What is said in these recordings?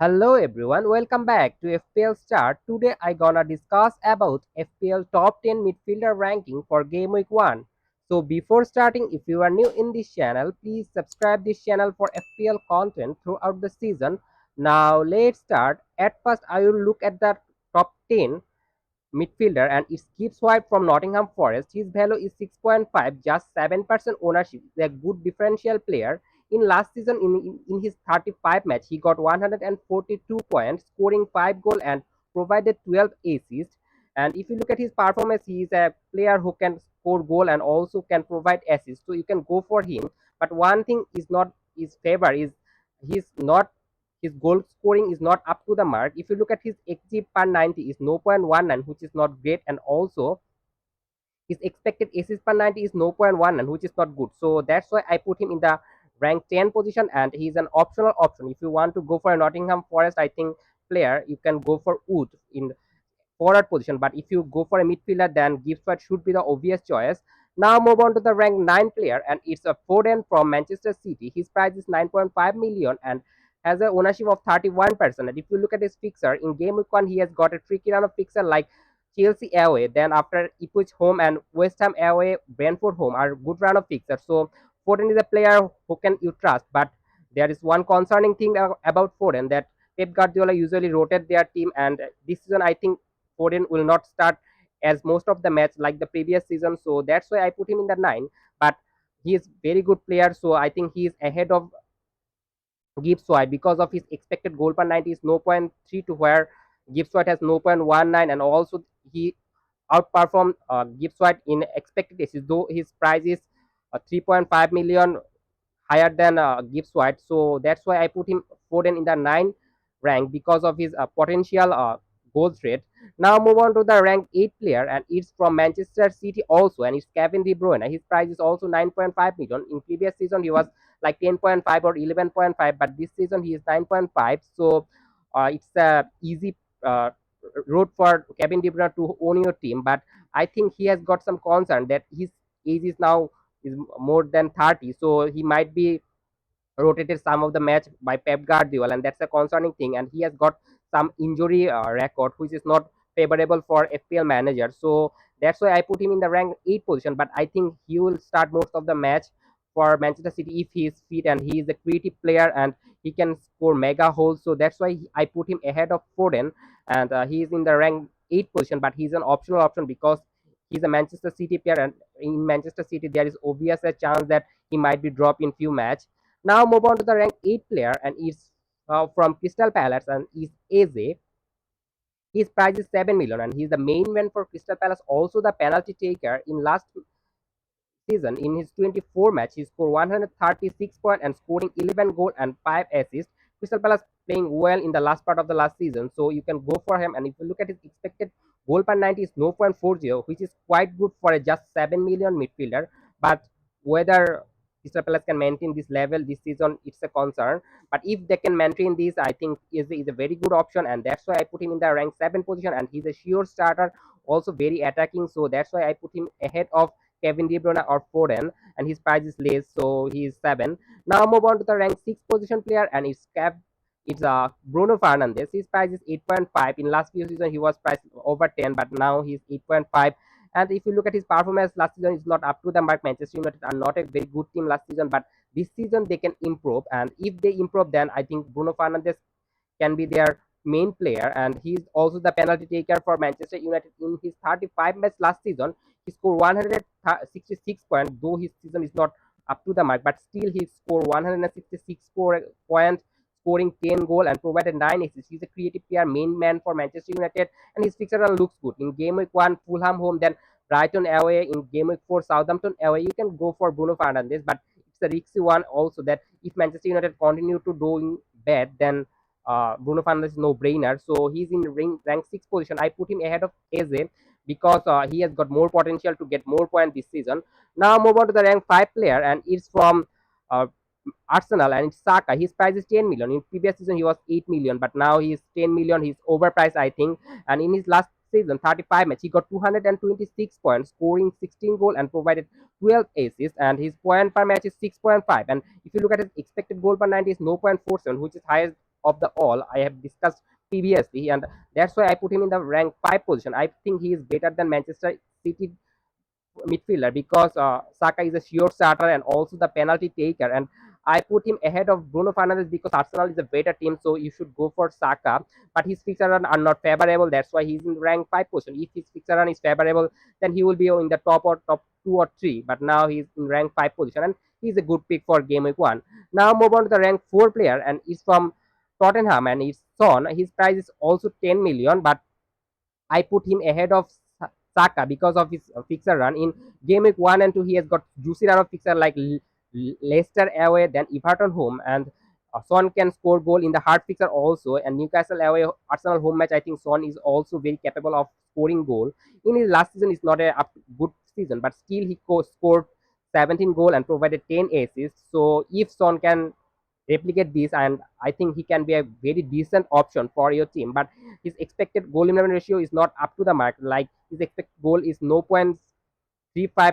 Hello everyone, welcome back to FPL Start. Today I gonna discuss about FPL top 10 midfielder ranking for game week 1. So before starting, if you are new in this channel, please subscribe this channel for FPL content throughout the season. Now let's start. At first I will look at the top 10 midfielder and it's Gibbs White from Nottingham Forest. His value is 6.5, just 7% ownership. He's a good differential player. In last season, in his 35 match, he got 142 points, scoring 5 goals and provided 12 assists. And if you look at his performance, he is a player who can score goal and also can provide assists. So you can go for him. But one thing is not his favor is he's not his goal scoring is not up to the mark. If you look at his xG per 90 is 0.19, which is not great, and also his expected assist per 90 is 0.19, which is not good. So that's why I put him in the rank 10 position, and he's an optional option. If you want to go for a Nottingham Forest, I think player, you can go for Wood in forward position. But if you go for a midfielder, then Gibbs should be the obvious choice. Now move on to the rank 9 player, and it's a Foden from Manchester City. His price is 9.5 million and has a ownership of 31%. And if you look at his fixture in game week 1, he has got a tricky run of fixture like Chelsea away, then after Ipswich home and West Ham away, Brentford home are good run of fixture. So Foden is a player who can you trust, but there is one concerning thing about Foden, that Pep Guardiola usually rotate their team, and this season I think Foden will not start as most of the match like the previous season. So that's why I put him in the 9. But he is very good player, so I think he is ahead of Gibbs White because of his expected goal per 90 is 0.3 to where Gibbs White has 0.19, and also he outperformed Gibbs White in expected assists, though his price is 3.5 million higher than Gibbs White. So that's why I put him Foden in the 9 rank because of his potential goals rate. Now move on to the rank 8 player, and it's from Manchester City also, and it's Kevin De Bruyne. His price is also 9.5 million. In previous season, he was like 10.5 or 11.5, but this season he is 9.5. So it's a easy road for Kevin De Bruyne to own your team. But I think he has got some concern that his age is now is more than 30, so he might be rotated some of the match by Pep Guardiola, and that's a concerning thing. And he has got some injury record, which is not favorable for FPL manager. So that's why I put him in the rank 8 position. But I think he will start most of the match for Manchester City if he is fit, and he is a creative player and he can score mega holes. So that's why I put him ahead of Foden, and he is in the rank 8 position. But he's an optional option because he's a Manchester City player, and in Manchester City there is obvious a chance that he might be dropped in few match. Now move on to the rank 8 player, and is from Crystal Palace, and is Eze. His price is 7 million, and he's the main man for Crystal Palace, also the penalty taker. In last season, in his 24 match, he scored 136 points and scoring 11 goals and 5 assists. Crystal Palace playing well in the last part of the last season, so you can go for him. And if you look at his expected goal per 90 is 0.40, which is quite good for a just 7 million midfielder. But whether Crystal Palace can maintain this level this season, it's a concern. But if they can maintain this, I think is a very good option, and that's why I put him in the rank 7 position. And he's a sure starter, also very attacking. So that's why I put him ahead of Kevin De Bruyne or Foden, and his price is less, so he is 7. Now move on to the rank 6 position player, and it's Bruno Fernandes. His price is 8.5. In last few seasons, he was priced over 10, but now he's 8.5. And if you look at his performance last season, it's not up to the mark. Manchester United are not a very good team last season, but this season they can improve. And if they improve, then I think Bruno Fernandes can be their main player, and he's also the penalty taker for Manchester United. In his 35 match last season, he scored 166 points, though his season is not up to the mark, but still he scored 166 points, scoring 10 goal and provided 9 assists. He's a creative player, main man for Manchester United, and his fixture run looks good. In game week 1, Fulham home, then Brighton away. In game week 4, Southampton away. You can go for Bruno Fernandes, but it's a risky one also, that if Manchester United continue to doing bad, then Bruno Fernandes is no brainer. So he's in rank 6 position. I put him ahead of Eze because he has got more potential to get more points this season. Now move on to the rank 5 player, and it's from uh, Arsenal, and it's Saka. His price is 10 million. In previous season he was 8 million, but now he's 10 million. He's overpriced, I think. And in his last season 35 match, he got 226 points, scoring 16 goal and provided 12 assists, and his point per match is 6.5. And if you look at his expected goal per 90 is 0.47, which is highest of the all I have discussed previously, and that's why I put him in the rank 5 position. I think he is better than Manchester City midfielder because Saka is a sure starter and also the penalty taker. And I put him ahead of Bruno Fernandes because Arsenal is a better team, so you should go for Saka. But his fixture run are not favorable. That's why he's in rank 5 position. If his fixture run is favorable, then he will be in the top or top 2 or 3. But now he's in rank 5 position and he's a good pick for game week 1. Now move on to the rank 4 player and he's from Tottenham and it's Son. His price is also 10 million, but I put him ahead of Saka because of his fixer run. In game week 1 and 2, he has got juicy run of fixer like Leicester away, then Everton home, and Son can score goal in the hard fixer also. And Newcastle away, Arsenal home match, I think Son is also very capable of scoring goal. In his last season, it's not a good season, but still he scored 17 goal and provided 10 assists. So if Son can replicate this, and I think he can be a very decent option for your team. But his expected goal elimination ratio is not up to the mark. Like his expected goal is 0.35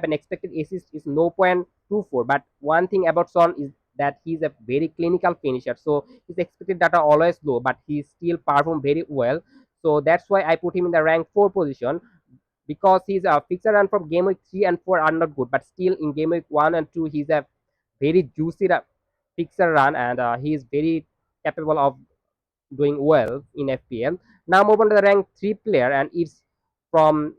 and expected assist is 0.24. But one thing about Son is that he's a very clinical finisher. So his expected data always low, but he still perform very well. So that's why I put him in the rank 4 position because his fixture run from game week 3 and 4 are not good, but still in game week 1 and 2 he's a very juicy fixer run, and he is very capable of doing well in FPL. Now move on to the rank 3 player, and it's from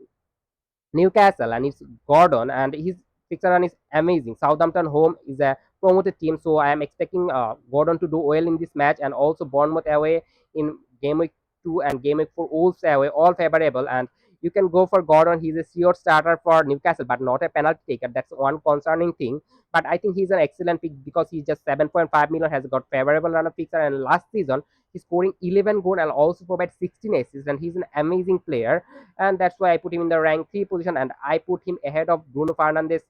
Newcastle, and it's Gordon, and his fixture run is amazing. Southampton home is a promoted team, so I am expecting Gordon to do well in this match, and also Bournemouth away in game week 2 and game week 4 Wolves away, all favorable. And you can go for Gordon. He's a sure starter for Newcastle, but not a penalty taker. That's one concerning thing. But I think he's an excellent pick because he's just 7.5 million, has got favorable run of fixture, and last season he's scoring 11 goal and also provide 16 assists, and he's an amazing player, and that's why I put him in the rank 3 position, and I put him ahead of Bruno Fernandes,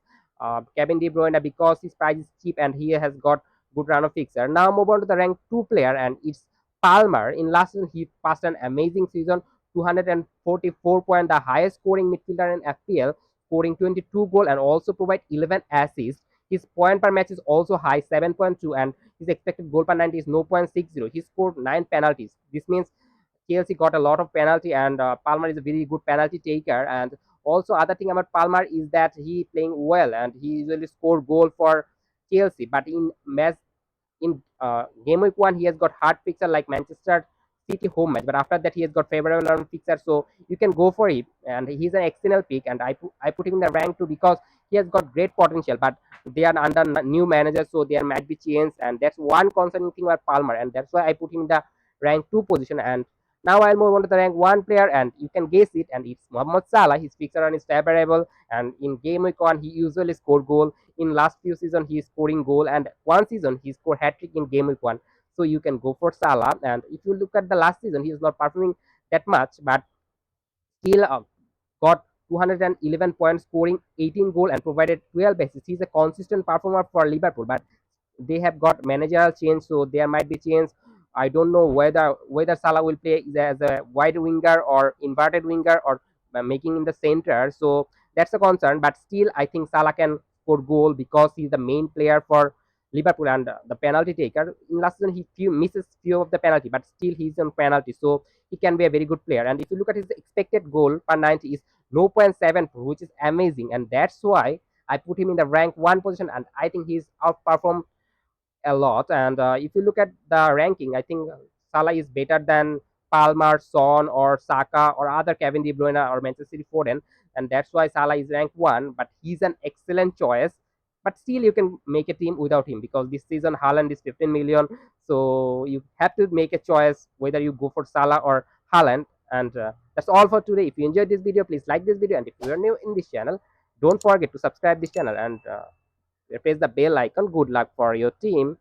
Kevin De Bruyne because his price is cheap and he has got good run of fixer. Now move on to the rank 2 player, and it's Palmer. In last season, he passed an amazing season, 244 point, the highest scoring midfielder in FPL, scoring 22 goal and also provide 11 assists. His point per match is also high, 7.2, and his expected goal per 90 is 0.60. He scored 9 penalties. This means Chelsea got a lot of penalty, and Palmer is a very good penalty taker. And also, other thing about Palmer is that he playing well, and he usually score goal for Chelsea. But in match in game week 1, he has got hard fixture like Manchester City home match. But after that, he has got favorable run fixture, so you can go for him. And he's an excellent pick, and I put him in the rank 2 because he has got great potential. But they are under new manager, so there might be change, and that's one concerning thing about Palmer, and that's why I put him in the rank 2 position. And now I'll move on to the rank 1 player, and you can guess it, and it's Mohamed Salah. His fixture run is favorable, and in game week 1, he usually score goal. In last few seasons, he is scoring goal, and one season he scored hat trick in game week 1. So you can go for Salah. And if you look at the last season, he is not performing that much, but still got 211 points, scoring 18 goal and provided 12 assists. He's a consistent performer for Liverpool, but they have got managerial change, so there might be change. I don't know whether Salah will play as a wide winger or inverted winger or making in the center. So that's a concern. But still, I think Salah can score goal because he's the main player for Liverpool and the penalty taker. In last season, he misses few of the penalty, but still he's on penalty, so he can be a very good player. And if you look at his expected goal per 90 is 0.74, which is amazing, and that's why I put him in the rank 1 position, and I think he's outperformed a lot. And if you look at the ranking, I think Salah is better than Palmer, Son, or Saka, or other Kevin De Bruyne or Manchester City Foden, and that's why Salah is ranked 1. But he's an excellent choice. But still, you can make a team without him because this season Haaland is 15 million, so you have to make a choice whether you go for Salah or Haaland. And that's all for today. If you enjoyed this video, please like this video, and if you are new in this channel, don't forget to subscribe this channel and press the bell icon. Good luck for your team.